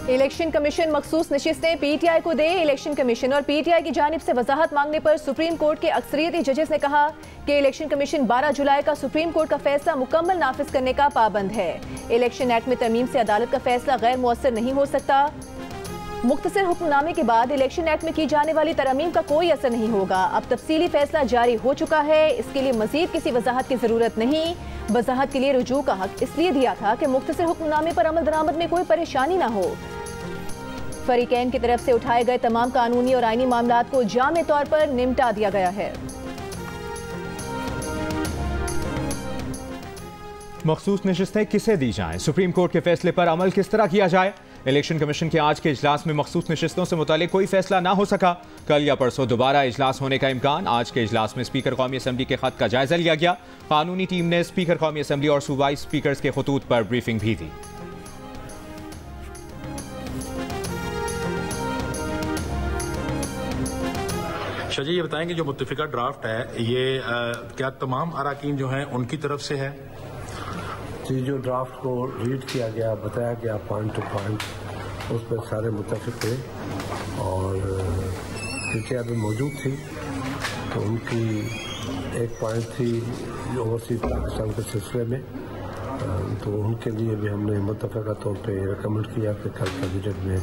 Election commission मखसूस नशिस्तें PTI को दे। Election commission और पीटीआई की जानिब से वजाहत मांगने पर सुप्रीम कोर्ट के अक्सरियती जजेस ने कहा कि इलेक्शन कमीशन 12 जुलाई का सुप्रीम कोर्ट का फैसला मुकम्मल नाफिज करने का पाबंद है। इलेक्शन एक्ट में तरमीम से अदालत का फैसला गैर मुअस्सर नहीं हो सकता। मुख्तसर हुक्मनामे के बाद इलेक्शन एक्ट में की जाने वाली तरमीम का कोई असर नहीं होगा। अब तफसीली फैसला जारी हो चुका है, इसके लिए मजीद किसी वजाहत की जरूरत नहीं। वजाहत के लिए रुजू का हक इसलिए दिया था कि मुख्तसर हुक्मनामे पर अमल दरामद में कोई परेशानी न हो। फरीकैन की तरफ से उठाए गए तमाम कानूनी और आईनी मामलात को जामे तौर पर निपटा दिया गया है। मखसूस नशिस्तें किसे दी जाएं, सुप्रीम कोर्ट के फैसले पर अमल किस तरह किया जाए। इलेक्शन कमीशन के आज के इजलास में मखसूस नशिस्तों से मुतालिक कोई फैसला ना हो सका। कल या परसों दोबारा इजलास होने का इम्कान। आज के इजलास में स्पीकर कौमी असम्बली के खत का जायजा लिया गया। कानूनी टीम ने स्पीकर कौमी असम्बली और सूबाई स्पीकर्स के खतूत पर ब्रीफिंग भी दी। शाह जी, ये बताएं कि जो मुत्तफिका ड्राफ्ट है ये क्या तमाम अराकीन जो हैं उनकी तरफ से है? जी, जो ड्राफ्ट को रीड किया गया, बताया गया पॉइंट टू पॉइंट, उस पर सारे मुत्तफिक थे और पीटीआई भी मौजूद थी। तो उनकी एक पॉइंट थी ओवरसीज पाकिस्तान के सिलसिले में, तो उनके लिए भी हमने मुत्तफिका तौर पर रिकमेंड किया कि कल कैबिनेट में।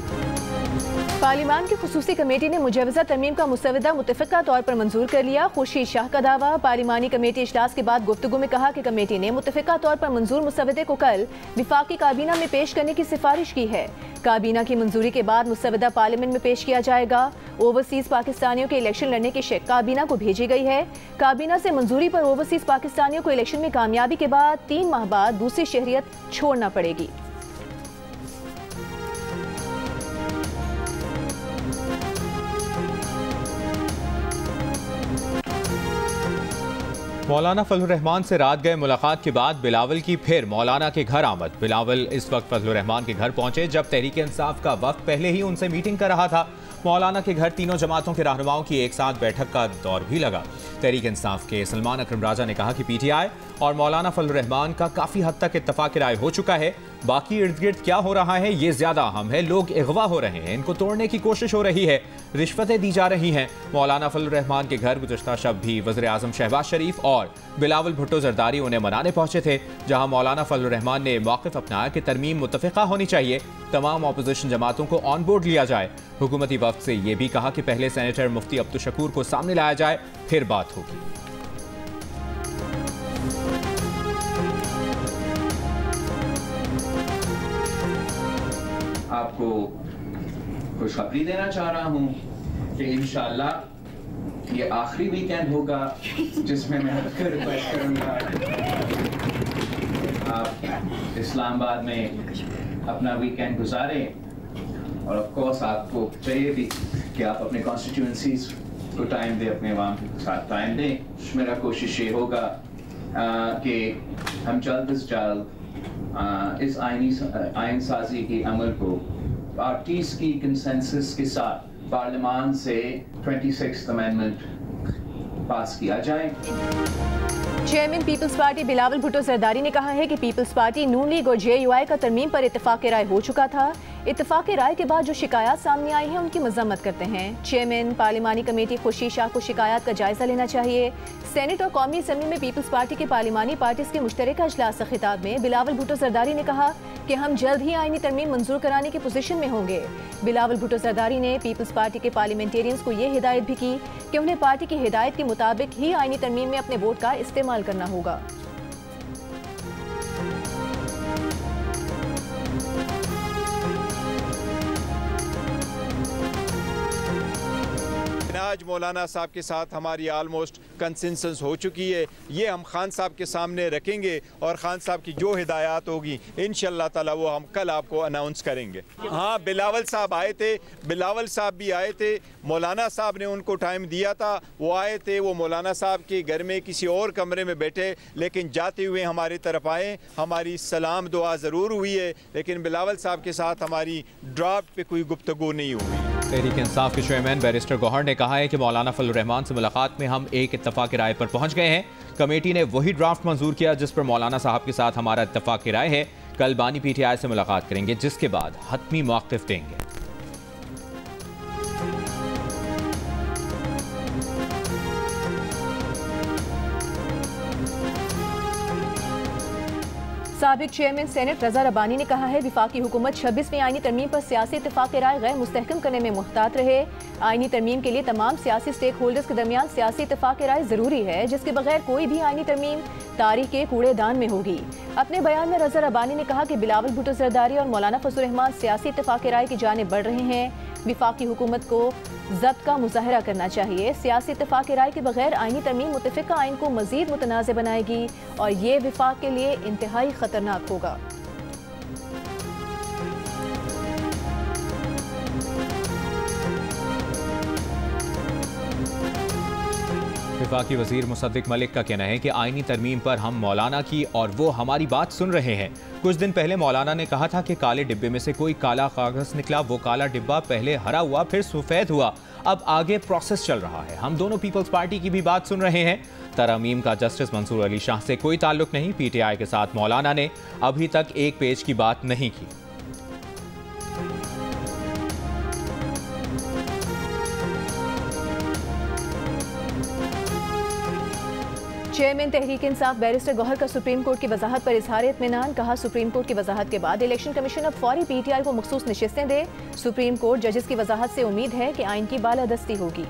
पार्लियामान की खुसूसी कमेटी ने मुजवजा तरमीम का मुसवदा मुतफ़िका तौर पर मंजूर कर लिया। खुर्शीद शाह का दावा। पार्लिमानी कमेटी इजलास के बाद गुफ्तगू में कहा कि कमेटी ने मुतफ़िका तौर पर मंजूर मुसवदे को कल विफाकी काबीना में पेश करने की सिफारिश की है। काबीना की मंजूरी के बाद मुसवदा पार्लियामेंट में पेश किया जाएगा। ओवरसीज पाकिस्तानियों के इलेक्शन लड़ने की शेक काबीना को भेजी गई है। काबीना से मंजूरी पर ओवरसीज पाकिस्तानियों को इलेक्शन में कामयाबी के बाद 3 माह बाद दूसरी शहरियत छोड़ना पड़ेगी। मौलाना फजलुर रहमान से रात गए मुलाकात के बाद बिलावल की फिर मौलाना के घर आमद। बिलावल इस वक्त फजलुर रहमान के घर पहुंचे जब तहरीक इंसाफ का वक्त पहले ही उनसे मीटिंग कर रहा था। मौलाना के घर तीनों जमातों के रहनुमाओं की एक साथ बैठक का दौर भी लगा। तहरीक इंसाफ के सलमान अकरम राजा ने कहा कि पीटीआई और मौलाना फजलुर रहमान का काफ़ी हद तक इत्तफाक राय हो चुका है। बाकी इर्द गिर्द क्या हो रहा है ये ज़्यादा अहम है। लोग अगवा हो रहे हैं, इनको तोड़ने की कोशिश हो रही है, रिश्वतें दी जा रही हैं। मौलाना फजलुर रहमान के घर गुज़श्ता शब भी वज़ीर आज़म शहबाज शरीफ और बिलावल भुट्टो जरदारी उन्हें मनाने पहुंचे थे, जहां मौलाना फजलुर रहमान ने मौक़िफ़ अपनाया कि तरमीम मुत्तफ़िका होनी चाहिए, तमाम अपोजिशन जमातों को ऑन बोर्ड लिया जाए। हुकूमती वक्त से ये भी कहा कि पहले सेनेटर मुफ्ती अब्दुल शकूर को सामने लाया जाए, फिर बात होगी। आपको खुशखबरी देना चाह रहा हूँ कि इंशाअल्लाह ये आखिरी वीकेंड होगा जिसमें मैं आपको रिक्वेस्ट करूँगा आप इस्लामाबाद में अपना वीकेंड गुजारें। और ऑफ कोर्स आपको चाहिए भी कि आप अपने कॉन्स्टिट्यूंसीज को टाइम दें, अपने अवाम के साथ टाइम दें। मेरा कोशिश ये होगा कि हम जल्द से जल्द इस आइन साजी के अमल को पार्टीज की कंसेंसस के साथ पार्लियामान से 26th अमेंडमेंट पास किया जाए। Chairman Peoples Party Bilawal Bhutto Zardari ने कहा है कि पीपल्स पार्टी, नून लीग और JUI का तरमीम पर इत्तफाक राय हो चुका था। इत्तफाक राय के बाद जो शिकायत सामने आई है उनकी मजम्मत करते हैं। चेयरमैन पार्लिमानी कमेटी खुर्शीद शाह को शिकायत का जायजा लेना चाहिए। सेनेट और कौमी असम्बली में पीपल्स पार्टी के पार्लिमानी पार्टीज के मुश्तरका इजलास से खिताब में बिलावल भुट्टो जरदारी ने कहा कि हम जल्द ही आईनी तरमीम मंजूर कराने की पोजीशन में होंगे। बिलावल भुट्टो जरदारी ने पीपल्स पार्टी के पार्लियामेंटेरियंस को ये हिदायत भी की कि उन्हें पार्टी की हिदायत के मुताबिक ही आईनी तरमीम में अपने वोट का इस्तेमाल करना होगा। आज मौलाना साहब के साथ हमारी आलमोस्ट कंसेंसस हो चुकी है। ये हम खान साहब के सामने रखेंगे और खान साहब की जो हिदायत होगी इंशाअल्लाह ताला वो हम कल आपको अनाउंस करेंगे। हाँ, बिलावल साहब आए थे, बिलावल साहब भी आए थे, मौलाना साहब ने उनको टाइम दिया था, वो आए थे, वो मौलाना साहब के घर में किसी और कमरे में बैठे, लेकिन जाते हुए हमारी तरफ आए। हमारी सलाम दुआ ज़रूर हुई है, लेकिन बिलावल साहब के साथ हमारी ड्राफ्ट पे कोई गुफ्तगू नहीं हुई। तहरीक इंसाफ के चेयरमैन बैरिस्टर गौहर ने कहा है कि मौलाना फजलुर रहमान से मुलाकात में हम एक इत्तफाक राय पर पहुंच गए हैं कमेटी ने वही ड्राफ्ट मंजूर किया जिस पर मौलाना साहब के साथ हमारा इत्तफाक राय है। कल बानी PTI से मुलाकात करेंगे, जिसके बाद हतमी मौक़िफ़ देंगे। साबिक चेयरमैन सेनेट रजा रबानी ने कहा है विफाकी हुकूमत 26वीं आईनी तरमीम पर सियासी इत्तफाक राय गैर मुस्तहकम करने में मुहतात रहे। आईनी तरमीम के लिए तमाम सियासी स्टेक होल्डर्स के दरमियान सियासी इत्तफाक राय जरूरी है, जिसके बगैर कोई भी आईनी तरमीम तारीख के कूड़ेदान में होगी। अपने बयान में रजा रबानी ने कहा कि बिलावल भुट्टो जरदारी और मौलाना फजलुर रहमान सियासी इत्तफाक राय की जानिब बढ़ रहे हैं। विफाकी हुकूमत को ज़ब्त का मुजाहरा करना चाहिए। सियासी इत्तफाक राय के बगैर आईनी तरमीम मुतफ़िका आइन को मज़ीद मुतनाज़ बनाएगी और ये विफाक के लिए इंतहाई ख़तरनाक होगा। वफाकी वज़ीर मुसद्दिक मलिक का कहना है कि आईनी तरमीम पर हम मौलाना की और वो हमारी बात सुन रहे हैं। कुछ दिन पहले मौलाना ने कहा था कि काले डिब्बे में से कोई काला कागज़ निकला, वो काला डिब्बा पहले हरा हुआ फिर सफ़ेद हुआ, अब आगे प्रोसेस चल रहा है। हम दोनों पीपल्स पार्टी की भी बात सुन रहे हैं। तरमीम का जस्टिस मंसूर अली शाह से कोई ताल्लुक नहीं। PTI के साथ मौलाना ने अभी तक एक पेज की बात नहीं की। चेयरमैन तहरीक इंसाफ बैरिस्टर गौहर का सुप्रीम कोर्ट की वजाहत पर इजहार इत्मीनान। कहा सुप्रीम कोर्ट की वजाहत के बाद इलेक्शन कमीशन अब फौरी PTI को मखसूस नशिस्तें दे। सुप्रीम कोर्ट जजेस की वजाहत से उम्मीद है कि आइन की बालादस्ती होगी।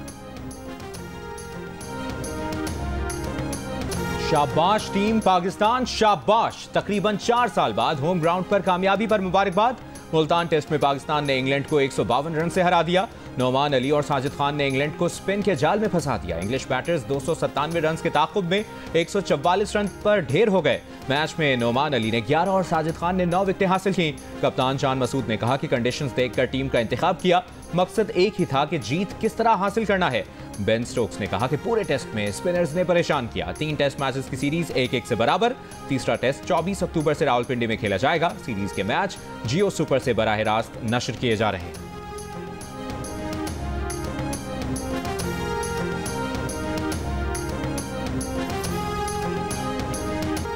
शाबाश टीम पाकिस्तान, शाबाश। तकरीबन 4 साल बाद होम ग्राउंड पर कामयाबी पर मुबारकबाद। मुल्तान टेस्ट में पाकिस्तान ने इंग्लैंड को 152 रन से हरा दिया। नोमान अली और साजिद खान ने इंग्लैंड को स्पिन के जाल में फंसा दिया। इंग्लिश बैटर्स 297 रन के ताक़ुब में 144 रन पर ढेर हो गए। मैच में नोमान अली ने 11 और साजिद खान ने 9 विकेटें हासिल की। कप्तान चांद मसूद ने कहा कि कंडीशंस देखकर टीम का इंतखाब किया, मकसद एक ही था कि जीत किस तरह हासिल करना है। बेन स्टोक्स ने कहा कि पूरे टेस्ट में स्पिनर्स ने परेशान किया। 3 टेस्ट मैचेस की सीरीज 1-1 से बराबर। तीसरा टेस्ट 24 अक्टूबर से रावलपिंडी में खेला जाएगा। सीरीज के मैच जियो सुपर से बराह रास्त नशर किए जा रहे हैं।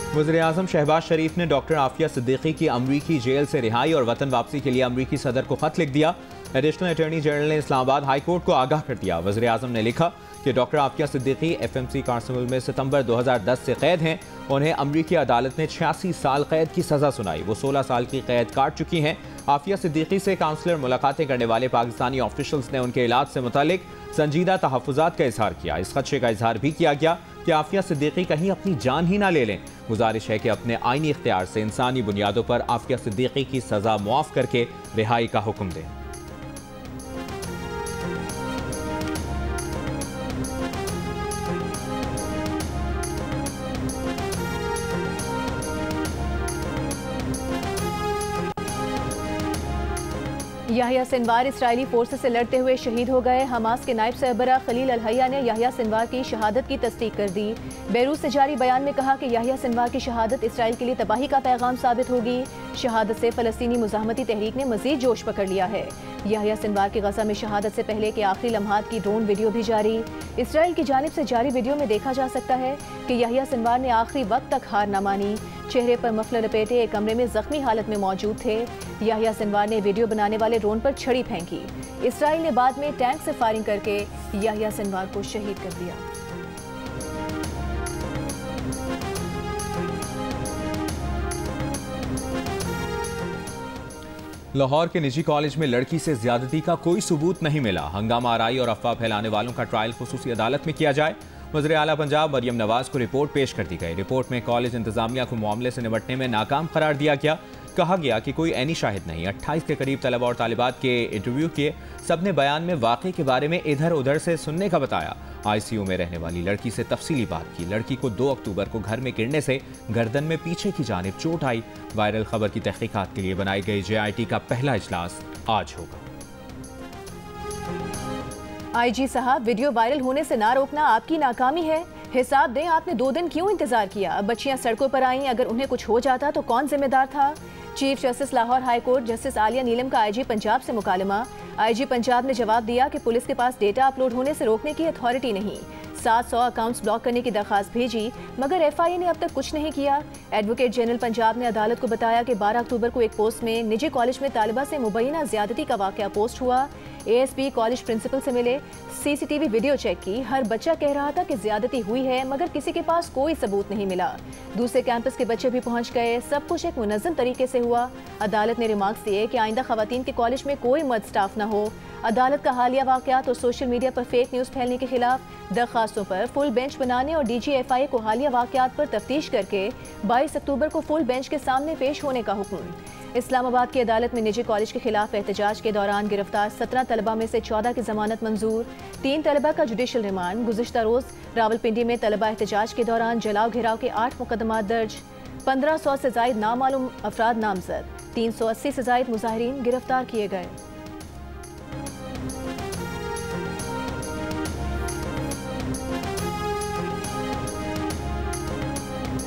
वज़ीर-ए-आज़म शहबाज शरीफ ने डॉक्टर आफिया सिद्दीकी की अमरीकी जेल से रिहाई और वतन वापसी के लिए अमरीकी सदर को खत लिख दिया। एडिशनल अटॉर्नी जनरल ने इस्लामाबाद हाई कोर्ट को आगाह कर दिया। वज़ीर-ए-आज़म ने लिखा कि डॉक्टर आफिया सिद्दीकी FMC कांस्टेबल में सितंबर 2010 से कैद हैं। उन्हें अमरीकी अदालत ने 86 साल कैद की सज़ा सुनाई। वो 16 साल की कैद काट चुकी हैं। आफिया सिद्दीकी से काउंसलर मुलाकातें करने वाले पाकिस्तानी ऑफिशल्स ने उनके इलाज से मुतालिक संजीदा तहफ़्फ़ुज़ात का इजहार किया। इस खदशे का इजहार भी किया गया कि आफिया सिद्दीकी कहीं अपनी जान ही ना ले लें। गुजारिश है कि अपने आईनी इख्तियार से इंसानी बुनियादों पर आफिया सिद्दीकी की सज़ा मुआफ़ करके रिहाई का हुक्म दें। याहिया सिनवार इस्राएली फोर्सेस से लड़ते हुए शहीद हो गए। हमास के नायब सरबराह खलील अल-हया ने याहिया सिनवार की शहादत की तस्दीक कर दी। बेरूत से जारी बयान में कहा कि याहिया सिनवार की शहादत इसराइल के लिए तबाही का पैगाम साबित होगी। शहादत से फ़लस्तीनी मुज़ाहमती तहरीक ने मज़ीद जोश पकड़ लिया है। याहिया सिनवार की गज़ा में शहादत से पहले के आखिरी लम्हात की ड्रोन वीडियो भी जारी। इसराइल की जानिब से जारी वीडियो में देखा जा सकता है कि याहिया सिनवार ने आखिरी वक्त तक हार न मानी। चेहरे पर मफलर लपेटे एक कमरे में जख्मी हालत में मौजूद थे। याहिया सिनवार ने वीडियो बनाने वाले ड्रोन पर छड़ी फेंकी। इसराइल ने बाद में टैंक से फायरिंग करके याहिया सिनवार को शहीद कर दिया। लाहौर के निजी कॉलेज में लड़की से ज्यादती का कोई सबूत नहीं मिला। हंगामा आराई और अफवाह फैलाने वालों का ट्रायल खुसूसी अदालत में किया जाए। वज़ीर आला पंजाब मरियम नवाज को रिपोर्ट पेश कर दी गई। रिपोर्ट में कॉलेज इंतजामिया को मामले से निपटने में नाकाम करार दिया गया। कहा गया कि कोई ऐनी शाहिद नहीं। 28 के करीब तलबा और तालिबात के इंटरव्यू किए। सबने बयान में वाक़े के बारे में इधर उधर से सुनने का बताया। ICU में रहने वाली लड़की से तफसीली बात की। लड़की को 2 अक्टूबर को घर में गिरने से गर्दन में पीछे की जानिब चोट आई। वायरल खबर की तहकीकात के लिए बनाई गई JIT का पहला इजलास आज होगा। IG साहब, वीडियो वायरल होने से ना रोकना आपकी नाकामी है। हिसाब दें, आपने 2 दिन क्यों इंतजार किया? अब बच्चियां सड़कों पर आईं, अगर उन्हें कुछ हो जाता तो कौन जिम्मेदार था? Chief justice Lahore high court justice Aliya Neelum का IG पंजाब से मुकालमा। IG पंजाब ने जवाब दिया कि पुलिस के पास डेटा अपलोड होने से रोकने की अथॉरिटी नहीं। 700 अकाउंट्स ब्लॉक करने की दरखास्त भेजी, मगर FIA ने अब तक कुछ नहीं किया। एडवोकेट जनरल पंजाब ने अदालत को बताया कि 12 अक्टूबर को एक पोस्ट में निजी कॉलेज में तालिबा से मुबैना ज्यादती का वाकया पोस्ट हुआ। ASP कॉलेज प्रिंसिपल से मिले, CCTV वीडियो चेक की। हर बच्चा कह रहा था कि ज्यादती हुई है, मगर किसी के पास कोई सबूत नहीं मिला। दूसरे कैंपस के बच्चे भी पहुंच गए। सब कुछ एक मुनज़्ज़म तरीके से हुआ। अदालत ने रिमार्क्स दिए कि आइंदा खवातीन के कॉलेज में कोई मर्द स्टाफ न हो। अदालत का हालिया वाकयात और सोशल मीडिया पर फेक न्यूज़ फैलने के खिलाफ दरखास्तों पर फुल बेंच बनाने और DG FIA को हालिया वाकयात पर तफ्तीश करके 22 अक्टूबर को फुल बेंच के सामने पेश होने का हुक्म। इस्लामाबाद की अदालत में निजी कॉलेज के खिलाफ एहतजाज के दौरान गिरफ्तार 17 तलबा में से 14 की जमानत मंजूर। 3 तलबा का जुडिशल रिमांड। गुज़िश्ता रोज रावलपिंडी में तलबा एहतजाज के दौरान जलाव घेराव के 8 मुकदमा दर्ज। 1500 से जायद नामालूम अफराद नामजद। 380 से जायद मुजाहिरीन गिरफ्तार किए गए।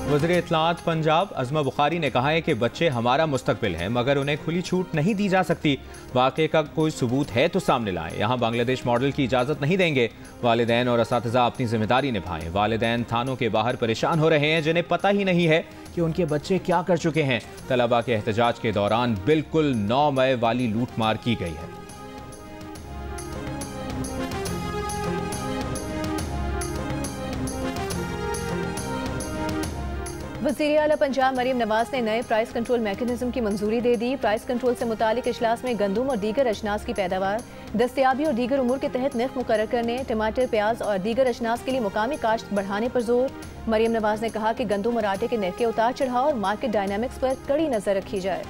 वज़ीर इत्तलाआत पंजाब अज़मा बुखारी ने कहा है कि बच्चे हमारा मुस्तकबिल हैं, मगर उन्हें खुली छूट नहीं दी जा सकती। वाक़े का कोई सबूत है तो सामने लाएं। यहाँ बांग्लादेश मॉडल की इजाज़त नहीं देंगे। वालिदैन और असातिज़ा अपनी जिम्मेदारी निभाएं। वालिदैन थानों के बाहर परेशान हो रहे हैं जिन्हें पता ही नहीं है कि उनके बच्चे क्या कर चुके हैं। तलबा के एहतजाज के दौरान बिल्कुल 9 मई वाली लूट मार की गई है। वज़ीर आला पंजाब मरीम नवाज ने नए प्राइस कंट्रोल मैकेनिज्म की मंजूरी दे दी। प्राइस कंट्रोल से मुतालिक इजलास में गंदम और दीगर अजनास की पैदावार, दस्तयाबी और दीगर उमूर के तहत नर्ख मुकर्रर करने, टमाटर, प्याज और दीगर अजनास के लिए मुकामी काश्त बढ़ाने पर जोर। मरीम नवाज ने कहा कि गंदम और आटे के नर्ख के उतार चढ़ाव और मार्केट डायनामिक्स पर कड़ी नजर रखी जाए।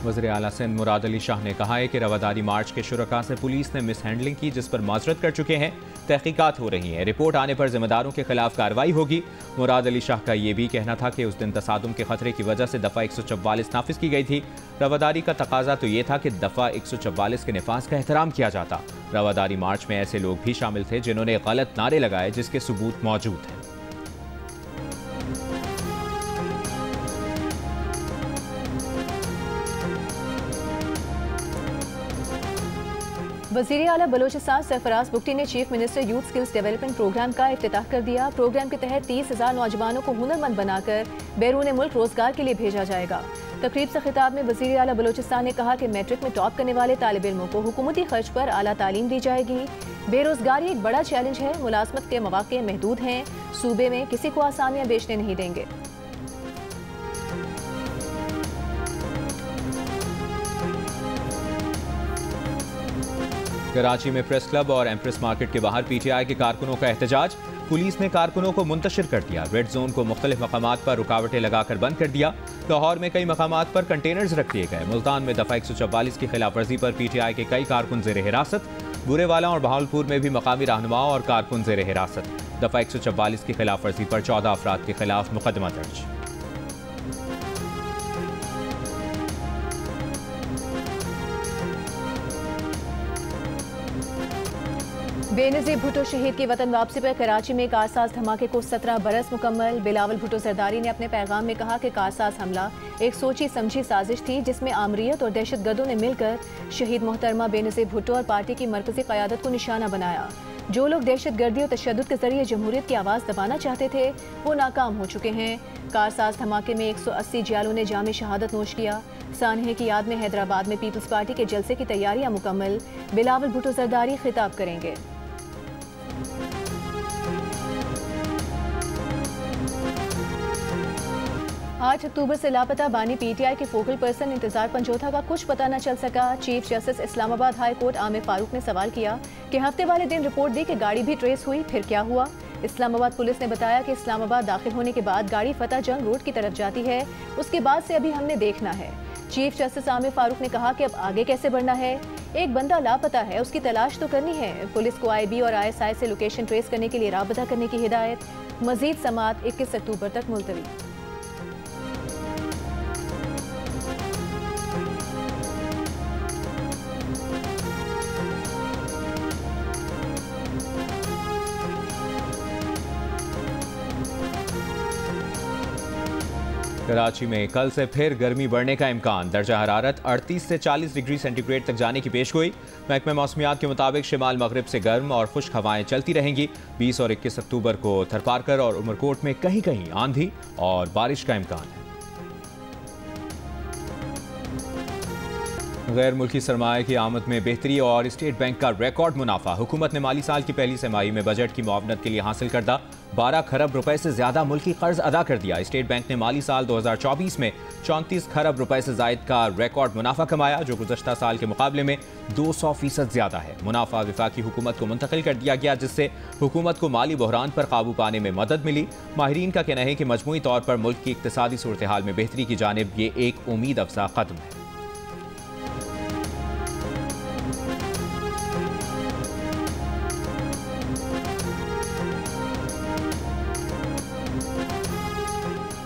वज़ीर आला सिंध मुराद अली शाह ने कहा है कि रवादारी मार्च के शुरका से पुलिस ने मिस हैंडलिंग की, जिस पर माजरत कर चुके हैं। तहकीकात हो रही हैं। रिपोर्ट आने पर जिम्मेदारों के खिलाफ कार्रवाई होगी। मुराद अली शाह का यह भी कहना था कि उस दिन तसादुम के खतरे की वजह से दफ़ा 144 नाफिज की गई थी। रवादारी का तकाजा तो ये था कि दफ़ा 144 के नफाज का एहतराम किया जाता। रवादारी मार्च में ऐसे लोग भी शामिल थे जिन्होंने गलत नारे लगाए, जिसके सबूत मौजूद हैं। वज़ीर आला बलोचिस्तान सरफराज बुगटी ने chief minister youth skills development programme का इफ्तिताह कर दिया। प्रोग्राम के तहत 30,000 नौजवानों को हुनरमंद बनाकर बैरून मुल्क रोजगार के लिए भेजा जाएगा। तकरीब से खिताब में वज़ीर आला बलोचिस्तान ने कहा कि मैट्रिक में टॉप करने वाले तालिब इल्मों को हुकूमती खर्च पर आला तालीम दी जाएगी। बेरोजगारी एक बड़ा चैलेंज है। मुलाजमत के मौके महदूद हैं। सूबे में किसी को आसामियाँ बेचने नहीं देंगे। कराची में प्रेस क्लब और एम्प्रेस मार्केट के बाहर PTI के कारकुनों का एहतजाज। पुलिस ने कारकुनों को मुंतशिर कर दिया। रेड जोन को मुख्तलिफ मकामात पर रुकावटें लगाकर बंद कर दिया। लाहौर में कई मकामात पर कंटेनर्स रख दिए गए। मुल्तान में दफ़ा 144 की खिलाफ वर्जी पर PTI के कई कारकुन ज़ेर हिरासत। बुरेवाला और बहावलपुर में भी मकामी रहनुमाओं और कारकुन ज़ेर हिरासत। दफ़ा 144 की खिलाफ वर्जी पर 14 अफराद के खिलाफ मुकदमा दर्ज। बेनज़ीर भुट्टो शहीद की वतन वापसी पर कराची में कारसाज धमाके को 17 बरस मुकम्मल। बिलावल भुट्टो जरदारी ने अपने पैगाम में कहा कि कारसाज हमला एक सोची समझी साजिश थी, जिसमें आमरीयत और दहशतगर्दों ने मिलकर शहीद मोहतरमा बेनज़ीर भुट्टो और पार्टी की मरकजी क़यादत को निशाना बनाया। जो लोग दहशतगर्दी और तशद्दुद के जरिए जमहूरियत की आवाज़ दबाना चाहते थे, वो नाकाम हो चुके हैं। कारसाज धमाके में 180 जियालों ने जामे शहादत नोश किया। सानहे की याद में हैदराबाद में पीपल्स पार्टी के जलसे की तैयारियां मुकम्मल। बिलावल भुट्टो जरदारी खिताब करेंगे। 8 अक्टूबर से लापता बानी PTI के फोकल पर्सन इंतजार पंजोथा का कुछ पता न चल सका। Chief justice Islamabad high court Aamir Farooq ने सवाल किया कि हफ्ते वाले दिन रिपोर्ट दी कि गाड़ी भी ट्रेस हुई, फिर क्या हुआ। इस्लामाबाद पुलिस ने बताया कि इस्लामाबाद दाखिल होने के बाद गाड़ी फतेह जंग रोड की तरफ जाती है। उसके बाद से अभी हमने देखना है। चीफ जस्टिस आमिर फारूक ने कहा कि अब आगे कैसे बढ़ना है। एक बंदा लापता है, उसकी तलाश तो करनी है। पुलिस को IB और ISI से लोकेशन ट्रेस करने के लिए राबता करने की हिदायत। मजीद समाअत 21 अक्टूबर तक मुलतवी। कराची में कल से फिर गर्मी बढ़ने का इम्कान। दर्जा हरारत 38 से 40 डिग्री सेंटीग्रेड तक जाने की पेशगोई। महकमे मौसमियात के मुताबिक शिमाल मगरिब से गर्म और खुश्क हवाएं चलती रहेंगी। 20 और 21 अक्टूबर को थरपारकर और उमरकोट में कहीं कहीं आंधी और बारिश का इम्कान है। गैर मुल्की सरमाए की आमद में बेहतरी और स्टेट बैंक का रिकॉर्ड मुनाफा। हुकूमत ने माली साल की पहली तिमाही में बजट की मुआवनत के लिए हासिल करदा 12 खरब रुपए से ज्यादा मुल्की कर्ज अदा कर दिया। स्टेट बैंक ने माली साल 2024 में 34 खरब रुपए से जायद का रिकॉर्ड मुनाफा कमाया, जो गुज़श्ता साल के मुकाबले में 200% ज्यादा है। मुनाफा विफाकी हुकूमत को मुंतकिल कर दिया गया, जिससे हुकूमत को माली बहरान पर काबू पाने में मदद मिली। माहिरीन का कहना है कि मजमूई तौर पर मुल्क की इक्तिसादी सूरत हाल में बेहतरी की जानिब ये एक उम्मीद अफजा कदम है।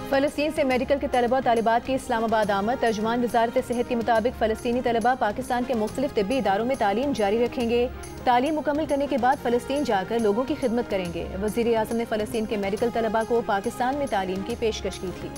फ़लस्तीन से मेडिकल के तलबा तालिबात की इस्लामाबाद आमद। तर्जुमान वज़ारत सेहत के मुताबिक फ़लस्तीनी तलबा पाकिस्तान के मुख्तलिफ तिब्बी इदारों में तालीम जारी रखेंगे। तालीम मुकम्मल करने के बाद फ़लस्तीन जाकर लोगों की खिदमत करेंगे। वज़ीर आज़म ने फ़लस्तीन के मेडिकल तलबा को पाकिस्तान में तालीम की पेशकश की थी।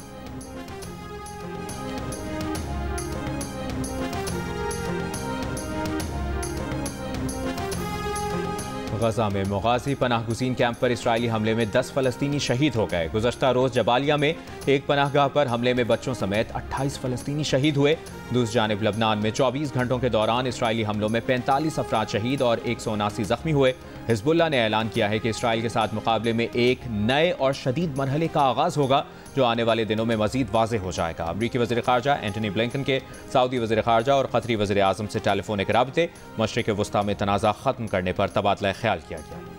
गजा में मुगाजी पनाह गुज़ीन कैंप पर इसराइली हमले में 10 फ़लस्तीनी शहीद हो गए। गुज़श्ता रोज़ जबालिया में एक पनाहगाह पर हमले में बच्चों समेत 28 फ़लस्तीनी शहीद हुए। दूसरी जानिब लबनान में 24 घंटों के दौरान इसराइली हमलों में 45 अफराद शहीद और 179 जख्मी हुए। हिज़्बुल्लाह ने ऐलान किया है कि इसराइल के साथ मुकाबले में एक नए और शदीद मरहले का आगाज़ होगा, जो आने वाले दिनों में मज़ीद वाज़ेह हो जाएगा। अमरीकी वज़ीर ख़ारजा एंटनी ब्लिंकन के सऊदी वज़ीर ख़ारजा और क़तरी वज़ीर आज़म से टेलीफोनिक राबते मशरिक़ वस्ता में तनाज़ा ख़त्म करने पर तबादला ख्याल किया गया।